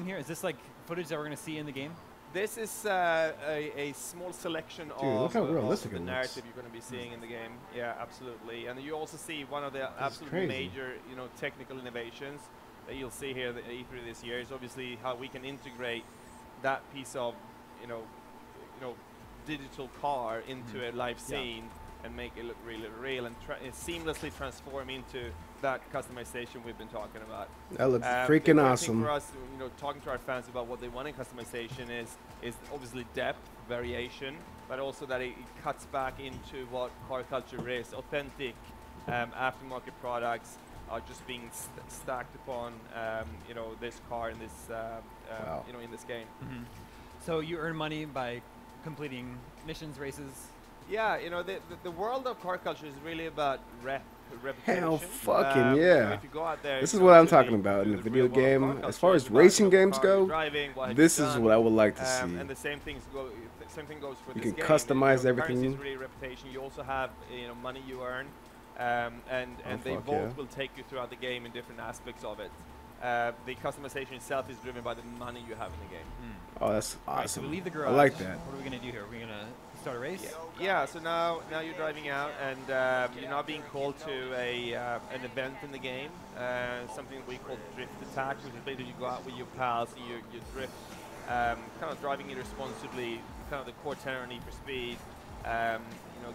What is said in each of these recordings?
here? Is this like footage that we're going to see in the game? This is a small selection look how realistic the it narrative looks. you're going to be seeing in the game. Yeah, absolutely. And you also see one of the This is absolute crazy. major, technical innovations that you'll see here at the E3 this year is obviously how we can integrate that piece of, digital car into a live scene and make it look really real and seamlessly transform into that customization we've been talking about. That looks The freaking important thing awesome. for us, talking to our fans about what they want in customization is obviously depth, variation, but also that it cuts back into what car culture is. Authentic aftermarket products are just being stacked upon, this car in this, Wow. in this game. So you earn money by completing missions, races. Yeah, the world of car culture is really about reputation. Hell fucking yeah. If you go out there, This you is know, what I'm to talking the- about in to the the video real world of game. car As far culture, as it's about, racing the games car you're go, driving, what have this you is done, what I would like to see. and the same thing goes for You this can game. customize Currency everything. is really reputation. You also have money you earn, and they fuck both yeah. will take you throughout the game in different aspects of it. The customization itself is driven by the money you have in the game. Oh, that's All right, so we awesome. leave the garage. I like that. What are we going to do here? Are we going to start a race? Yeah. So now you're driving out, and you're now being called to an event in the game, something we call drift attack, which is basically you go out with your pals and you drift, kind of driving irresponsibly, kind of the core tenor of Need for Speed,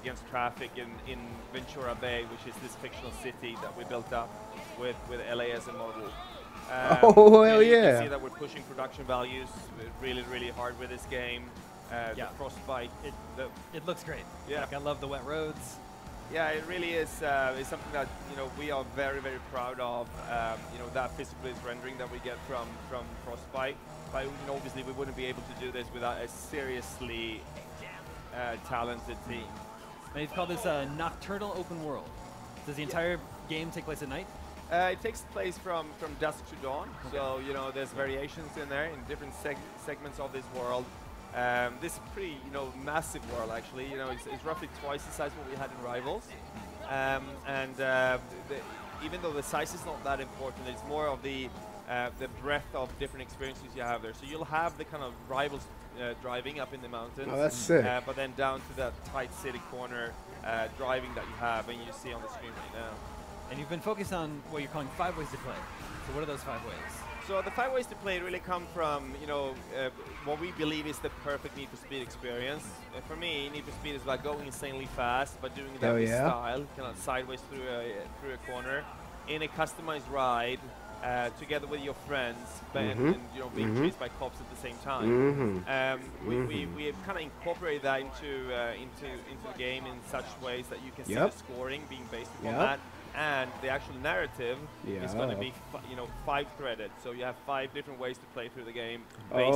against traffic in Ventura Bay, which is this fictional city that we built up with LA as a model. Oh, hell You yeah. can see that we're pushing production values really, really hard with this game. Yeah. The Frostbite. It looks great. Yeah. Like, I love the wet roads. Yeah, it really is something that we are very, very proud of. That physical rendering that we get from Frostbite. But obviously we wouldn't be able to do this without a seriously talented team. And you've called this a nocturnal open world. Does the entire game take place at night? It takes place from dusk to dawn, so there's variations in there in different segments of this world. This pretty massive world actually. It's roughly twice the size of what we had in Rivals, even though the size is not that important, it's more of the breadth of different experiences you have there. So you'll have the kind of Rivals driving up in the mountains, Oh, that's sick. but then down to that tight city corner driving that you have, and you see on the screen right now. And you've been focused on what you're calling 5 ways to play. So what are those 5 ways? So the 5 ways to play really come from what we believe is the perfect Need for Speed experience. For me, Need for Speed is about going insanely fast, but doing that Hell with yeah. style, kind of sideways through a corner, in a customized ride, together with your friends, and being chased by cops at the same time. We have kind of incorporated that into the game in such ways that you can see the scoring being based upon that. And the actual narrative is going to be, 5-threaded. So you have 5 different ways to play through the game. Based